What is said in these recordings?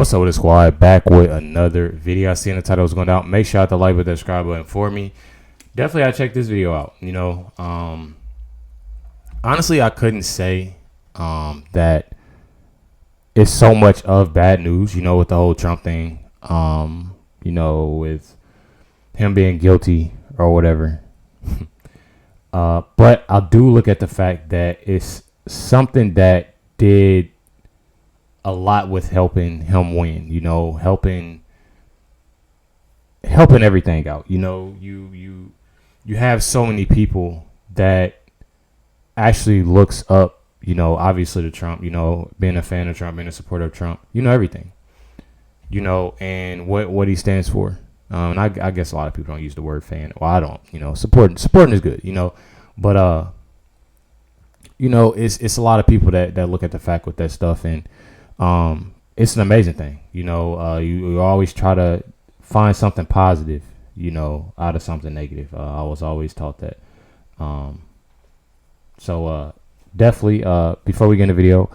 What's up with the squad? Back with another video. I seen the title was going down. Make sure you hit the like with the subscribe button for me. Definitely, I check this video out. Honestly, I couldn't say that it's so much of bad news. With the whole Trump thing. With him being guilty or whatever. But I do look at the fact that it's something that did a lot with helping him win, helping everything out. You have so many people that actually looks up, obviously to Trump, being a fan of Trump, being a supporter of Trump, everything, and what he stands for. And I guess a lot of people don't use the word fan. Well, I don't, supporting is good, but it's a lot of people that look at the fact with that stuff, and it's an amazing thing. You always try to find something positive, out of something negative. I was always taught that. So definitely, before we get in the video,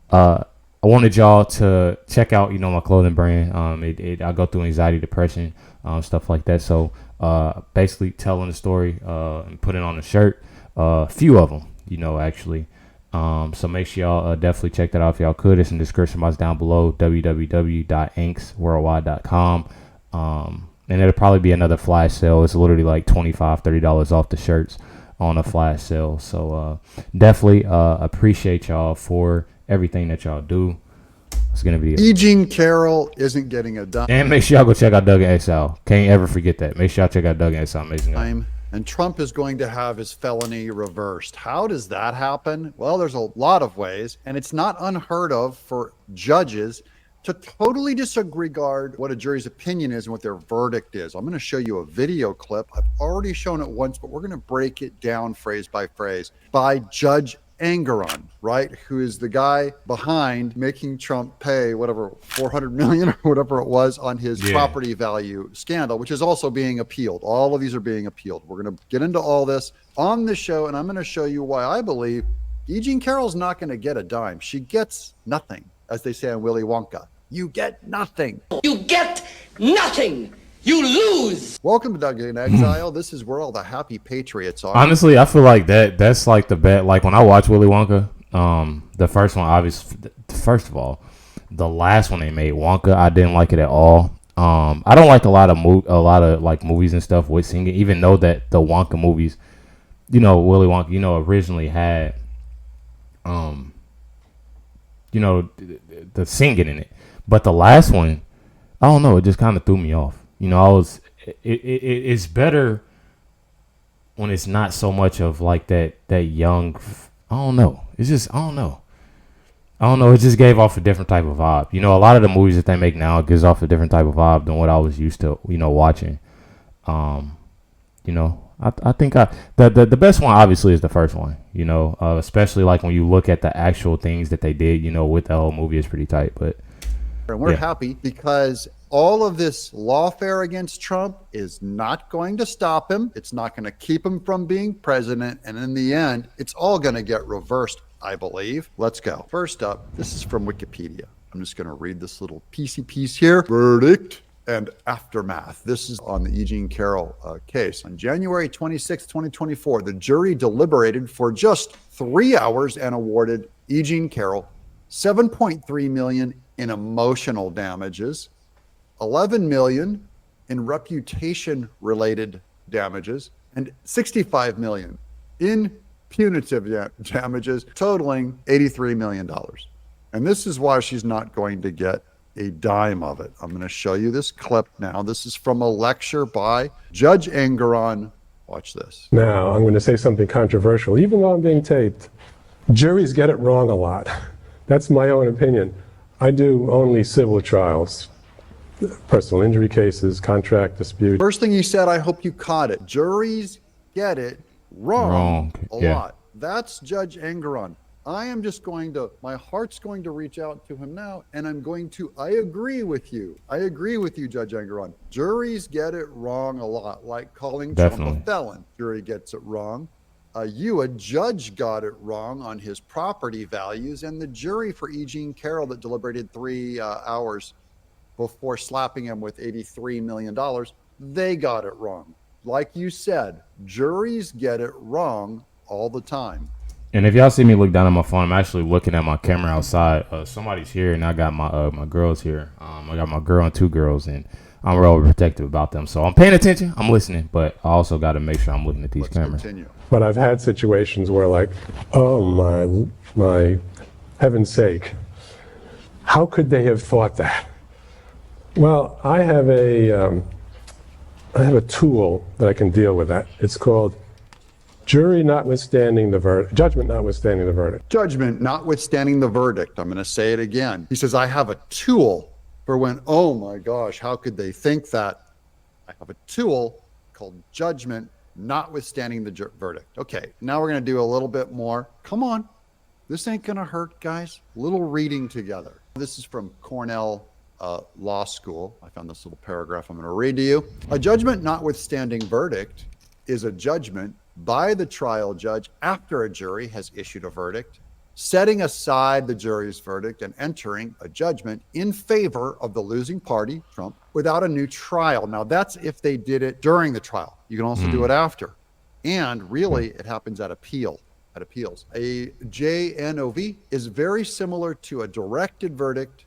I wanted y'all to check out, my clothing brand. I go through anxiety, depression, stuff like that. So basically telling the story and putting on a shirt, a few of them, actually. So make sure y'all definitely check that out if y'all could. It's in the description box down below, www.inksworldwide.com. And it'll probably be another flash sale. It's literally like $25-$30 off the shirts on a flash sale. So definitely appreciate y'all for everything that y'all do. It's gonna be Eugene Carroll isn't getting a dime. And make sure y'all go check out Doug and XL. Can't ever forget that. Make sure y'all check out Doug and XL. Amazing guy. And Trump is going to have his felony reversed. How does that happen? Well, there's a lot of ways, and it's not unheard of for judges to totally disregard what a jury's opinion is and what their verdict is. I'm going to show you a video clip. I've already shown it once, but we're going to break it down phrase by phrase by Judge Engoron, right? Who is the guy behind making Trump pay whatever, $400 million or whatever it was on his property value scandal, which is also being appealed. All of these are being appealed. We're going to get into all this on the show, and I'm going to show you why I believe Eugene Carroll's not going to get a dime. She gets nothing, as they say on Willy Wonka. You get nothing. You get nothing. You lose. Welcome to Doug in Exile. This is where all the happy patriots are. Honestly, I feel like that's like the bet. Like when I watch Willy Wonka, the first one, obviously, first of all, the last one they made, Wonka, I didn't like it at all. I don't like a lot of like movies and stuff with singing, even though that the Wonka movies, Willy Wonka, originally had, the singing in it. But the last one, I don't know, it just kind of threw me off. It's better when it's not so much of like that young, I don't know. It's just, I don't know. It just gave off a different type of vibe. A lot of the movies that they make now gives off a different type of vibe than what I was used to, watching. I think the best one obviously is the first one, especially like when you look at the actual things that they did, with the whole movie is pretty tight, but. And we're happy because all of this lawfare against Trump is not going to stop him. It's not going to keep him from being president. And in the end, it's all going to get reversed, I believe. Let's go. First up, this is from Wikipedia. I'm just going to read this little piece here. Verdict and aftermath. This is on the Eugene Carroll case. On January 26, 2024, the jury deliberated for just 3 hours and awarded Eugene Carroll $7.3 million in emotional damages, $11 million in reputation-related damages, and $65 million in punitive damages, totaling $83 million. And this is why she's not going to get a dime of it. I'm going to show you this clip now. This is from a lecture by Judge Engoron. Watch this. Now, I'm going to say something controversial, even though I'm being taped. Juries get it wrong a lot. That's my own opinion. I do only civil trials, personal injury cases, contract disputes. First thing you said, I hope you caught it. Juries get it wrong a lot. That's Judge Engoron. I am just my heart's going to reach out to him now, and I agree with you. I agree with you, Judge Engoron. Juries get it wrong a lot, like calling Trump a felon. Jury gets it wrong. A judge got it wrong on his property values, and the jury for Eugene Carroll that deliberated 3 hours before slapping him with $83 million. They got it wrong. Like you said, juries get it wrong all the time. And if y'all see me look down at my phone, I'm actually looking at my camera outside. Somebody's here, and I got my girls here. I got my girl and two girls, and I'm real protective about them. So I'm paying attention. I'm listening, but I also got to make sure I'm looking at these cameras. Continue. But I've had situations where, like, oh my heaven's sake, how could they have thought that? Well, I have a tool that I can deal with that. It's called judgment notwithstanding the verdict. Judgment notwithstanding the verdict. I'm going to say it again. He says, I have a tool for when, oh my gosh, how could they think that? I have a tool called judgment notwithstanding the verdict. Okay, now we're going to do a little bit more. Come on. This ain't going to hurt, guys. A little reading together. This is from Cornell Law School. I found this little paragraph I'm going to read to you. A judgment notwithstanding verdict is a judgment by the trial judge after a jury has issued a verdict, setting aside the jury's verdict and entering a judgment in favor of the losing party, Trump, without a new trial. Now, that's if they did it during the trial. You can also do it after. And really, it happens at appeals. A JNOV is very similar to a directed verdict,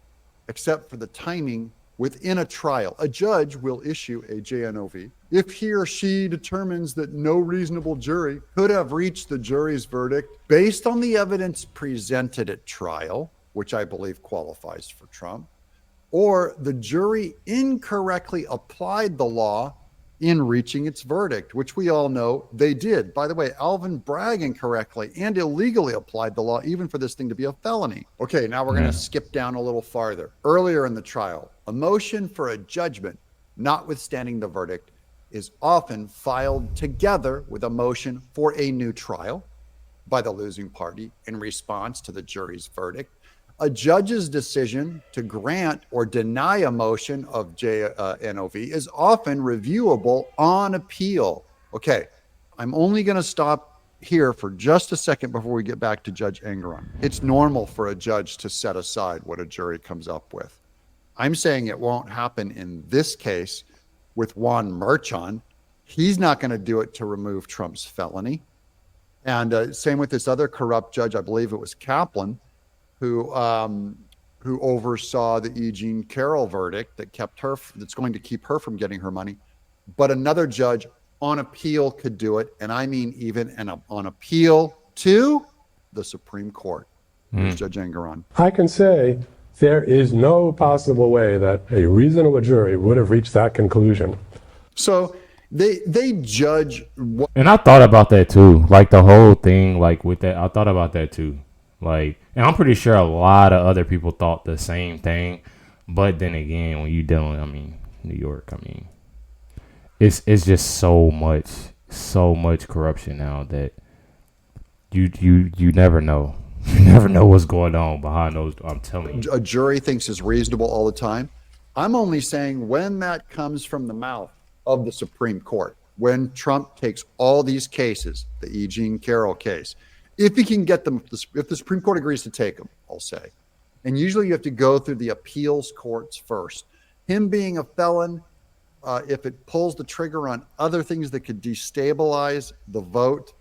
except for the timing within a trial. A judge will issue a JNOV if he or she determines that no reasonable jury could have reached the jury's verdict based on the evidence presented at trial, which I believe qualifies for Trump, or the jury incorrectly applied the law in reaching its verdict, which we all know they did. By the way, Alvin Bragg incorrectly and illegally applied the law, even for this thing to be a felony. Okay, now we're going to skip down a little farther. Earlier in the trial, a motion for a judgment, notwithstanding the verdict, is often filed together with a motion for a new trial by the losing party in response to the jury's verdict. A judge's decision to grant or deny a motion of JNOV is often reviewable on appeal. Okay, I'm only going to stop here for just a second before we get back to Judge Engeron. It's normal for a judge to set aside what a jury comes up with. I'm saying it won't happen in this case with Juan Merchan. He's not going to do it to remove Trump's felony. And same with this other corrupt judge, I believe it was Kaplan, who oversaw the E. Jean Carroll verdict that's going to keep her from getting her money. But another judge on appeal could do it. And I mean, even on appeal to the Supreme Court. Here's Judge Engeron. I can say there is no possible way that a reasonable jury would have reached that conclusion. So they judge what. And I thought about that too. Like the whole thing, like with that, I thought about that too. Like, and I'm pretty sure a lot of other people thought the same thing. But then again, when you dealing, I mean, New York, I mean, it's just so much corruption now that you never know. You never know what's going on behind those. I'm telling you. A jury thinks is reasonable all the time. I'm only saying when that comes from the mouth of the Supreme Court, when Trump takes all these cases, the E. Jean Carroll case, if he can get them, if the Supreme Court agrees to take them, I'll say. And usually you have to go through the appeals courts first. Him being a felon, if it pulls the trigger on other things that could destabilize the vote,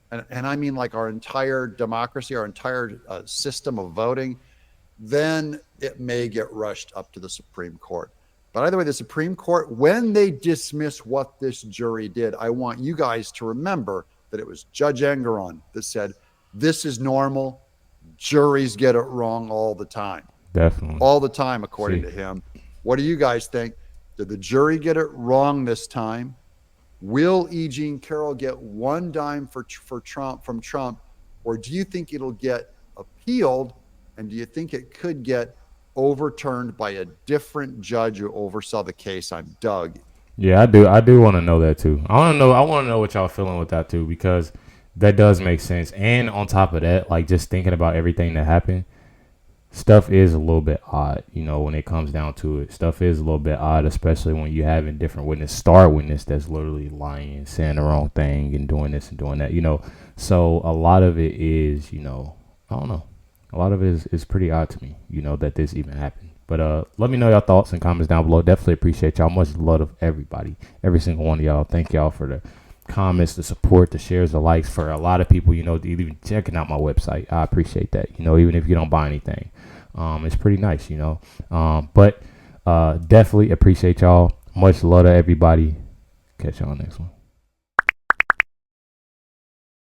and I mean like our entire democracy, our entire system of voting, then it may get rushed up to the Supreme Court. But either way, the Supreme Court, when they dismiss what this jury did, I want you guys to remember that it was Judge Engeron that said, this is normal. Juries get it wrong all the time. Definitely. All the time, according to him. What do you guys think? Did the jury get it wrong this time? Will E. Jean Carroll get one dime for Trump from Trump? Or do you think it'll get appealed? And do you think it could get overturned by a different judge who oversaw the case? I'm Doug. Yeah, I do want to know that too. I want to know what y'all feeling with that too, because that does make sense. And on top of that, like just thinking about everything that happened, stuff is a little bit odd, you know, when it comes down to it. Stuff is a little bit odd, especially when you having different star witness that's literally lying, saying the wrong thing and doing this and doing that, you know. So a lot of it is, you know, I don't know. A lot of it is pretty odd to me, you know, that this even happened. But let me know your thoughts and comments down below. Definitely appreciate y'all. Much love of everybody, every single one of y'all. Thank y'all for the comments, the support, the shares, the likes. For a lot of people, even checking out my website, I appreciate that. Even if you don't buy anything, it's pretty nice. But definitely appreciate y'all. Much love to everybody. Catch y'all next one.